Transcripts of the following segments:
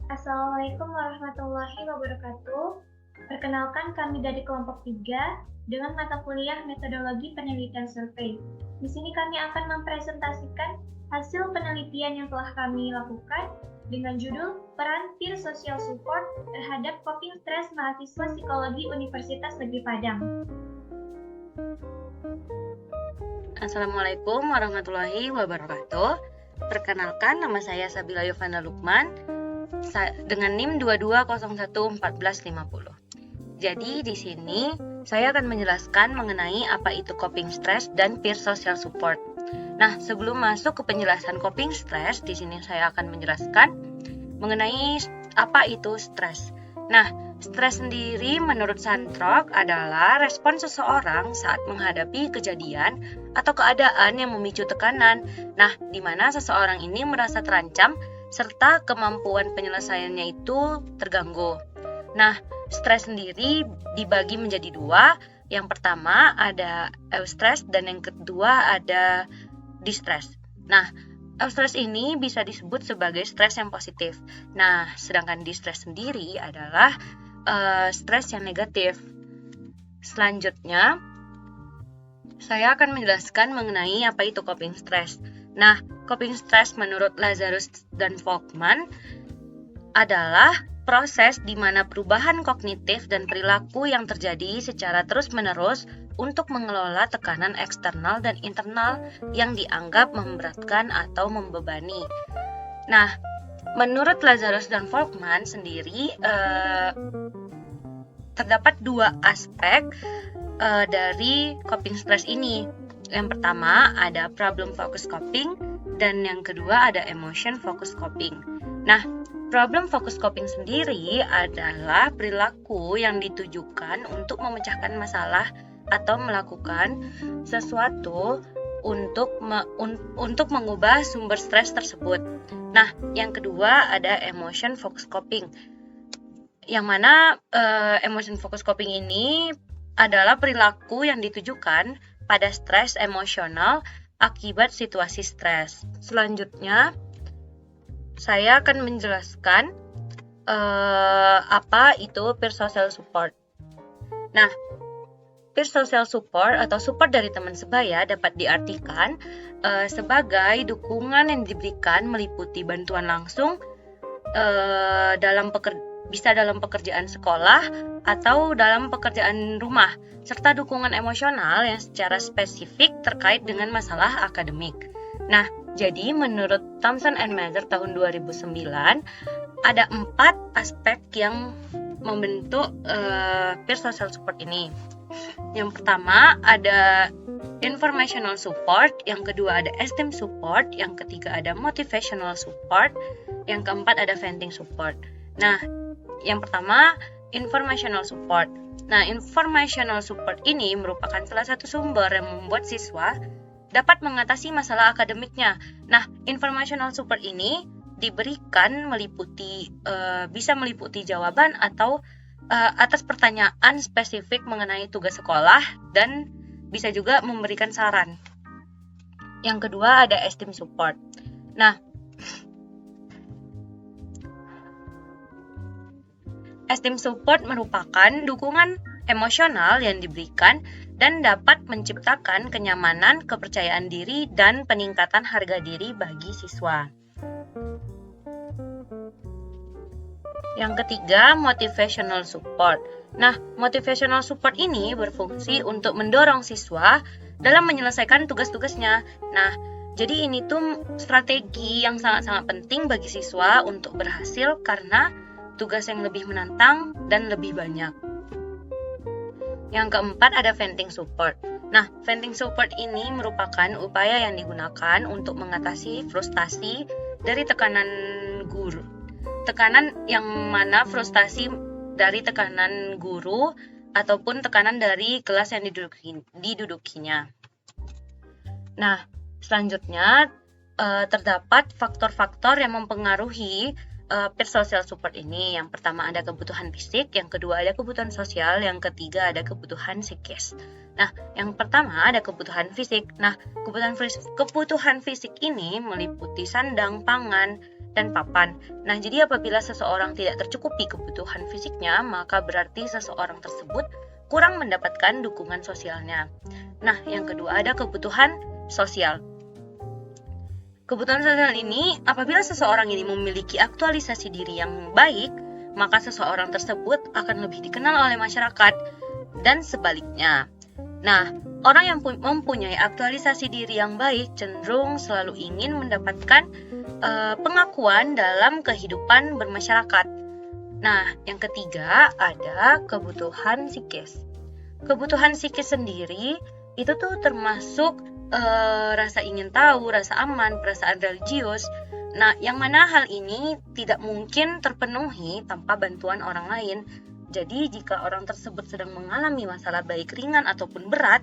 Assalamualaikum warahmatullahi wabarakatuh. Perkenalkan kami dari kelompok 3 dengan mata kuliah metodologi penelitian survei. Di sini kami akan mempresentasikan hasil penelitian yang telah kami lakukan dengan judul Peran Peer Social Support terhadap Coping Stress Mahasiswa Psikologi Universitas Negeri Padang. Assalamualaikum warahmatullahi wabarakatuh. Perkenalkan, nama saya Sabila Yovanda Lukman dengan NIM 22011450. Jadi di sini saya akan menjelaskan mengenai apa itu coping stress dan peer social support. Nah, sebelum masuk ke penjelasan coping stress, di sini saya akan menjelaskan mengenai apa itu stres. Nah, stres sendiri menurut Santrok adalah respon seseorang saat menghadapi kejadian atau keadaan yang memicu tekanan. Nah, di mana seseorang ini merasa terancam serta kemampuan penyelesaiannya itu terganggu. Nah, stres sendiri dibagi menjadi dua. Yang pertama ada eustress dan yang kedua ada distress. Nah, eustress ini bisa disebut sebagai stres yang positif. Nah, sedangkan distress sendiri adalah stres yang negatif. Selanjutnya, saya akan menjelaskan mengenai apa itu coping stress. Nah, coping stress menurut Lazarus dan Volkmann adalah proses di mana perubahan kognitif dan perilaku yang terjadi secara terus-menerus untuk mengelola tekanan eksternal dan internal yang dianggap memberatkan atau membebani. Nah, menurut Lazarus dan Volkmann sendiri, terdapat dua aspek dari coping stress ini. Yang pertama ada problem focus coping dan yang kedua ada emotion focus coping. Nah, problem focus coping sendiri adalah perilaku yang ditujukan untuk memecahkan masalah atau melakukan sesuatu untuk mengubah sumber stres tersebut. Nah, yang kedua ada emotion focus coping. Yang mana emotion focus coping ini adalah perilaku yang ditujukan pada stres emosional akibat situasi stres. Selanjutnya, saya akan menjelaskan apa itu peer social support. Nah, peer social support atau support dari teman sebaya dapat diartikan sebagai dukungan yang diberikan meliputi bantuan langsung bisa dalam pekerjaan sekolah atau dalam pekerjaan rumah, serta dukungan emosional yang secara spesifik terkait dengan masalah akademik. Nah, jadi menurut Thompson and Mather tahun 2009, ada 4 aspek yang membentuk peer social support ini. Yang pertama ada informational support, yang kedua ada esteem support, yang ketiga ada motivational support, yang keempat ada venting support. Nah, yang pertama informational support. Nah, informational support ini merupakan salah satu sumber yang membuat siswa dapat mengatasi masalah akademiknya. Nah, informational support ini diberikan bisa meliputi jawaban atau atas pertanyaan spesifik mengenai tugas sekolah dan bisa juga memberikan saran. Yang kedua ada esteem support. Nah, esteem support merupakan dukungan emosional yang diberikan dan dapat menciptakan kenyamanan, kepercayaan diri, dan peningkatan harga diri bagi siswa. Yang ketiga, motivational support. Nah, motivational support ini berfungsi untuk mendorong siswa dalam menyelesaikan tugas-tugasnya. Nah, jadi ini tuh strategi yang sangat-sangat penting bagi siswa untuk berhasil karena tugas yang lebih menantang dan lebih banyak. Yang keempat ada venting support. Nah, venting support ini merupakan upaya yang digunakan untuk mengatasi frustasi dari tekanan guru. Tekanan yang mana frustasi dari tekanan guru ataupun tekanan dari kelas yang didudukinya. Nah, selanjutnya terdapat faktor-faktor yang mempengaruhi peer social support ini. Yang pertama ada kebutuhan fisik, yang kedua ada kebutuhan sosial, yang ketiga ada kebutuhan psikis. Nah, yang pertama ada kebutuhan fisik. Nah, kebutuhan fisik ini meliputi sandang, pangan, dan papan. Nah, jadi apabila seseorang tidak tercukupi kebutuhan fisiknya, maka berarti seseorang tersebut kurang mendapatkan dukungan sosialnya. Nah, yang kedua ada kebutuhan sosial. Kebutuhan sosial ini, apabila seseorang ini memiliki aktualisasi diri yang baik, maka seseorang tersebut akan lebih dikenal oleh masyarakat dan sebaliknya. Nah, orang yang mempunyai aktualisasi diri yang baik cenderung selalu ingin mendapatkan pengakuan dalam kehidupan bermasyarakat. Nah, yang ketiga ada kebutuhan psikis. Kebutuhan psikis sendiri itu tuh termasuk rasa ingin tahu, rasa aman, perasaan religius. Nah, yang mana hal ini tidak mungkin terpenuhi tanpa bantuan orang lain. Jadi, jika orang tersebut sedang mengalami masalah baik ringan ataupun berat,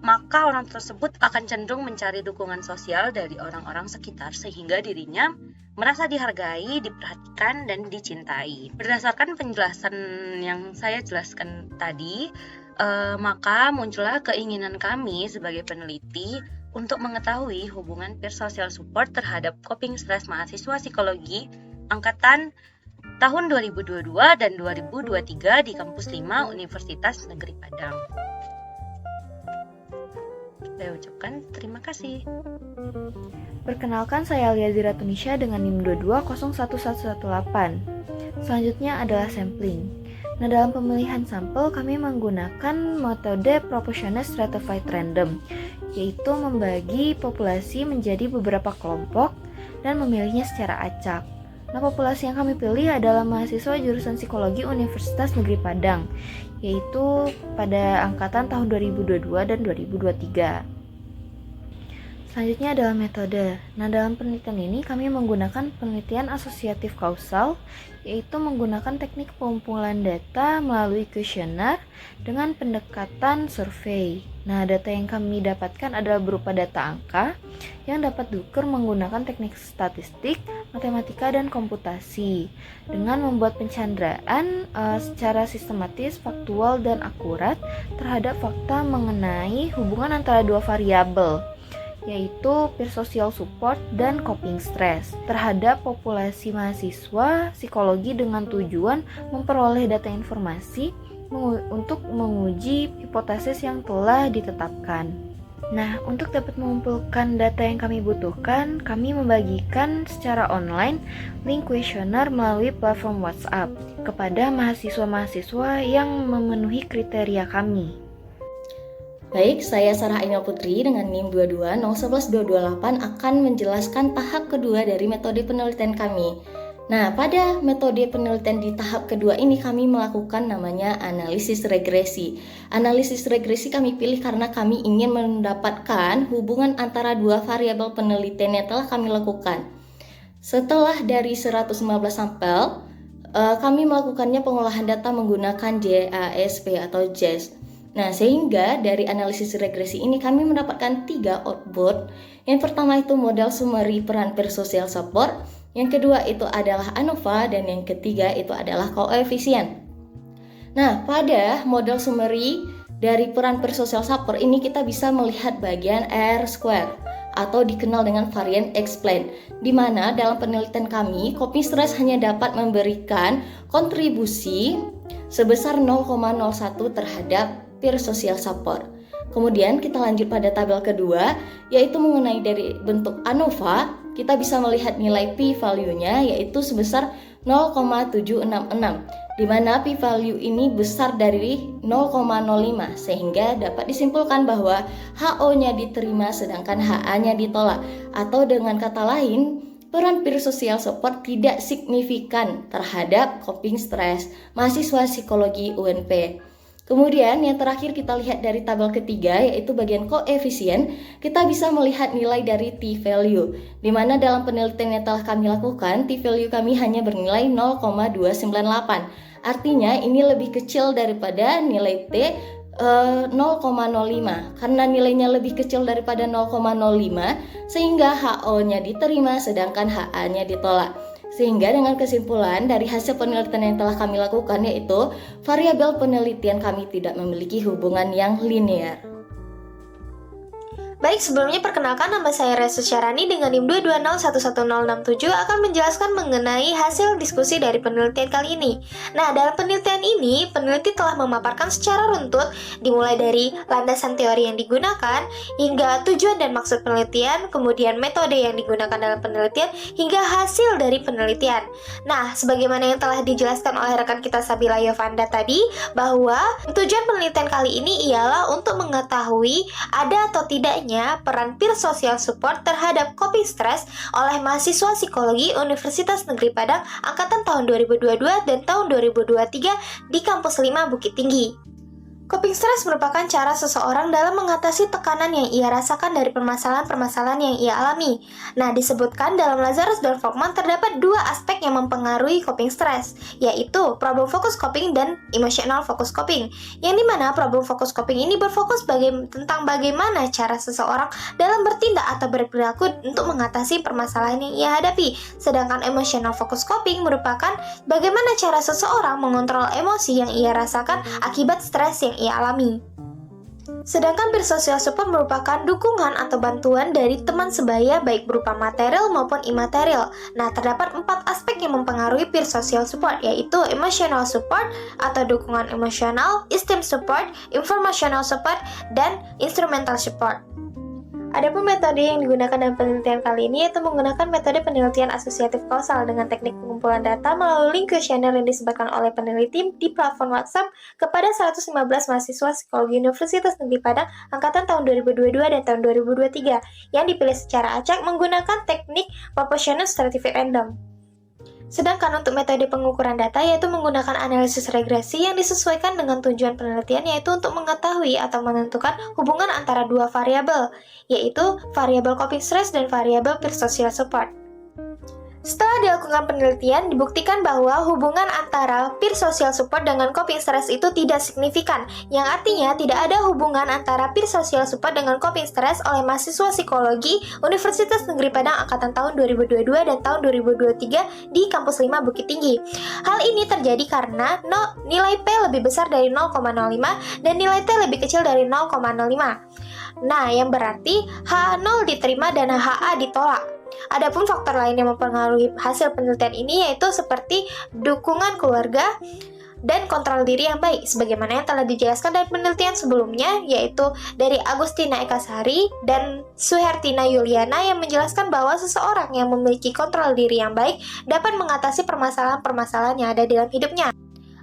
maka orang tersebut akan cenderung mencari dukungan sosial dari orang-orang sekitar sehingga dirinya merasa dihargai, diperhatikan, dan dicintai. Berdasarkan penjelasan yang saya jelaskan tadi, maka muncullah keinginan kami sebagai peneliti untuk mengetahui hubungan peer social support terhadap coping stress mahasiswa psikologi angkatan tahun 2022 dan 2023 di Kampus 5 Universitas Negeri Padang. Saya ucapkan terima kasih. Perkenalkan, saya Aliazira Tunisha dengan NIM 22011118. Selanjutnya adalah sampling. Nah, dalam pemilihan sampel kami menggunakan metode proportional stratified random, yaitu membagi populasi menjadi beberapa kelompok dan memilihnya secara acak. Nah, populasi yang kami pilih adalah mahasiswa jurusan psikologi Universitas Negeri Padang, yaitu pada angkatan tahun 2022 dan 2023. Selanjutnya adalah metode. Nah, dalam penelitian ini kami menggunakan penelitian asosiatif kausal, yaitu menggunakan teknik pengumpulan data melalui kuesioner dengan pendekatan survei. Nah, data yang kami dapatkan adalah berupa data angka yang dapat diukur menggunakan teknik statistik, matematika, dan komputasi dengan membuat pencanderaan secara sistematis, faktual, dan akurat terhadap fakta mengenai hubungan antara dua variabel, yaitu peer social support dan coping stress terhadap populasi mahasiswa psikologi dengan tujuan memperoleh data informasi untuk menguji hipotesis yang telah ditetapkan. Nah, untuk dapat mengumpulkan data yang kami butuhkan, kami membagikan secara online link kuesioner melalui platform WhatsApp kepada mahasiswa-mahasiswa yang memenuhi kriteria kami. Baik, saya Sarah Aina Putri dengan NIM 2201128 akan menjelaskan tahap kedua dari metode penelitian kami. Nah, pada metode penelitian di tahap kedua ini kami melakukan namanya analisis regresi. Analisis regresi kami pilih karena kami ingin mendapatkan hubungan antara dua variabel penelitian yang telah kami lakukan. Setelah dari 115 sampel, kami melakukannya pengolahan data menggunakan JASP atau JASP. Nah, sehingga dari analisis regresi ini kami mendapatkan 3 output. Yang pertama itu model summary peran peer social support, yang kedua itu adalah ANOVA, dan yang ketiga itu adalah koefisien. Nah, pada model summary dari peran peer social support ini kita bisa melihat bagian R-square atau dikenal dengan varian explain, di mana dalam penelitian kami coping stress hanya dapat memberikan kontribusi sebesar 0,01 terhadap peer social support. Kemudian kita lanjut pada tabel kedua, yaitu mengenai dari bentuk ANOVA, kita bisa melihat nilai p-value-nya yaitu sebesar 0,766, di mana p-value ini besar dari 0,05 sehingga dapat disimpulkan bahwa HO-nya diterima sedangkan HA-nya ditolak, atau dengan kata lain peran peer social support tidak signifikan terhadap coping stress mahasiswa psikologi UNP. Kemudian yang terakhir kita lihat dari tabel ketiga yaitu bagian koefisien, kita bisa melihat nilai dari t-value, di mana dalam penelitian yang telah kami lakukan t-value kami hanya bernilai 0,298. Artinya ini lebih kecil daripada nilai t 0,05. Karena nilainya lebih kecil daripada 0,05 sehingga HO-nya diterima sedangkan HA-nya ditolak. Sehingga dengan kesimpulan dari hasil penelitian yang telah kami lakukan yaitu variabel penelitian kami tidak memiliki hubungan yang linear. Baik, sebelumnya perkenalkan nama saya Resu Syarani dengan NIM 220111067 akan menjelaskan mengenai hasil diskusi dari penelitian kali ini. Nah, dalam penelitian ini, peneliti telah memaparkan secara runtut dimulai dari landasan teori yang digunakan, hingga tujuan dan maksud penelitian, kemudian metode yang digunakan dalam penelitian, hingga hasil dari penelitian. Nah, sebagaimana yang telah dijelaskan oleh rekan kita Sabila Yovanda tadi, bahwa tujuan penelitian kali ini ialah untuk mengetahui ada atau tidaknya peran peer social support terhadap coping stress oleh mahasiswa psikologi Universitas Negeri Padang angkatan tahun 2022 dan tahun 2023 di Kampus 5 Bukit Tinggi. Coping stress merupakan cara seseorang dalam mengatasi tekanan yang ia rasakan dari permasalahan-permasalahan yang ia alami. Nah, disebutkan dalam Lazarus dan Folkman terdapat dua aspek yang mempengaruhi coping stress, yaitu problem focus coping dan emotional focus coping. Yang dimana problem focus coping ini berfokus tentang bagaimana cara seseorang dalam bertindak atau berperilaku untuk mengatasi permasalahan yang ia hadapi. Sedangkan emotional focus coping merupakan bagaimana cara seseorang mengontrol emosi yang ia rasakan akibat stres yang ia alami. Sedangkan peer social support merupakan dukungan atau bantuan dari teman sebaya baik berupa material maupun imaterial. Nah, terdapat 4 aspek yang mempengaruhi peer social support, yaitu emotional support atau dukungan emosional, esteem support, informational support, dan instrumental support. Adapun metode yang digunakan dalam penelitian kali ini yaitu menggunakan metode penelitian asosiatif kausal dengan teknik pengumpulan data melalui link kuesioner yang disebarkan oleh peneliti di platform WhatsApp kepada 115 mahasiswa psikologi Universitas Negeri Padang angkatan tahun 2022 dan tahun 2023 yang dipilih secara acak menggunakan teknik proportional stratified random. Sedangkan untuk metode pengukuran data yaitu menggunakan analisis regresi yang disesuaikan dengan tujuan penelitian yaitu untuk mengetahui atau menentukan hubungan antara dua variabel, yaitu variabel coping stress dan variabel peer social support. Setelah dilakukan penelitian, dibuktikan bahwa hubungan antara peer social support dengan coping stress itu tidak signifikan, yang artinya tidak ada hubungan antara peer social support dengan coping stress oleh mahasiswa psikologi Universitas Negeri Padang angkatan tahun 2022 dan tahun 2023 di Kampus 5 Bukit Tinggi. Hal ini terjadi karena nilai P lebih besar dari 0,05 dan nilai T lebih kecil dari 0,05. Nah, yang berarti H0 diterima dan HA ditolak. Adapun faktor lain yang mempengaruhi hasil penelitian ini yaitu seperti dukungan keluarga dan kontrol diri yang baik, sebagaimana yang telah dijelaskan dari penelitian sebelumnya, yaitu dari Agustina Ekasari dan Suhertina Yuliana yang menjelaskan bahwa seseorang yang memiliki kontrol diri yang baik dapat mengatasi permasalahan-permasalahan yang ada dalam hidupnya.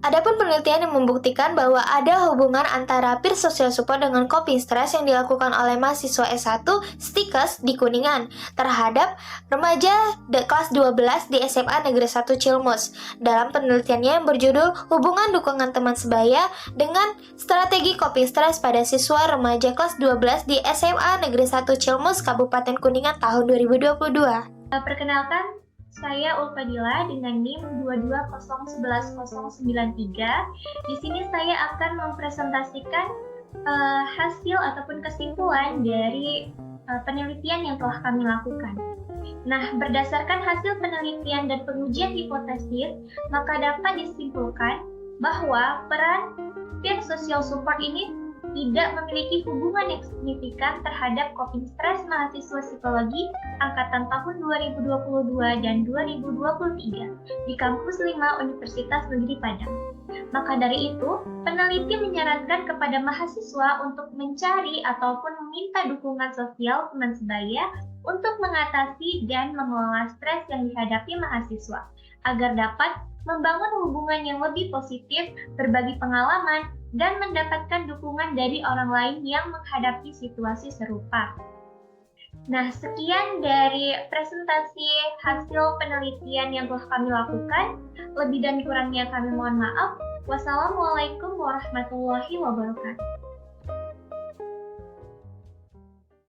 Adapun penelitian yang membuktikan bahwa ada hubungan antara peer social support dengan coping stress yang dilakukan oleh mahasiswa S1 Stikes di Kuningan terhadap remaja kelas 12 di SMA Negeri 1 Cilmus. Dalam penelitiannya yang berjudul Hubungan Dukungan Teman Sebaya dengan Strategi Coping Stress pada Siswa Remaja kelas 12 di SMA Negeri 1 Cilmus, Kabupaten Kuningan tahun 2022. Perkenalkan, saya Ulfadila dengan NIM 220111093. Di sini saya akan mempresentasikan hasil ataupun kesimpulan dari penelitian yang telah kami lakukan. Nah, berdasarkan hasil penelitian dan pengujian hipotesis, maka dapat disimpulkan bahwa peran peer social support ini tidak memiliki hubungan yang signifikan terhadap coping stress mahasiswa psikologi angkatan tahun 2022 dan 2023 di Kampus 5 Universitas Negeri Padang. Maka dari itu, peneliti menyarankan kepada mahasiswa untuk mencari ataupun meminta dukungan sosial teman sebaya untuk mengatasi dan mengelola stres yang dihadapi mahasiswa, agar dapat membangun hubungan yang lebih positif, berbagi pengalaman, dan mendapatkan dukungan dari orang lain yang menghadapi situasi serupa. Nah, sekian dari presentasi hasil penelitian yang telah kami lakukan. Lebih dan kurangnya kami mohon maaf. Wassalamualaikum warahmatullahi wabarakatuh.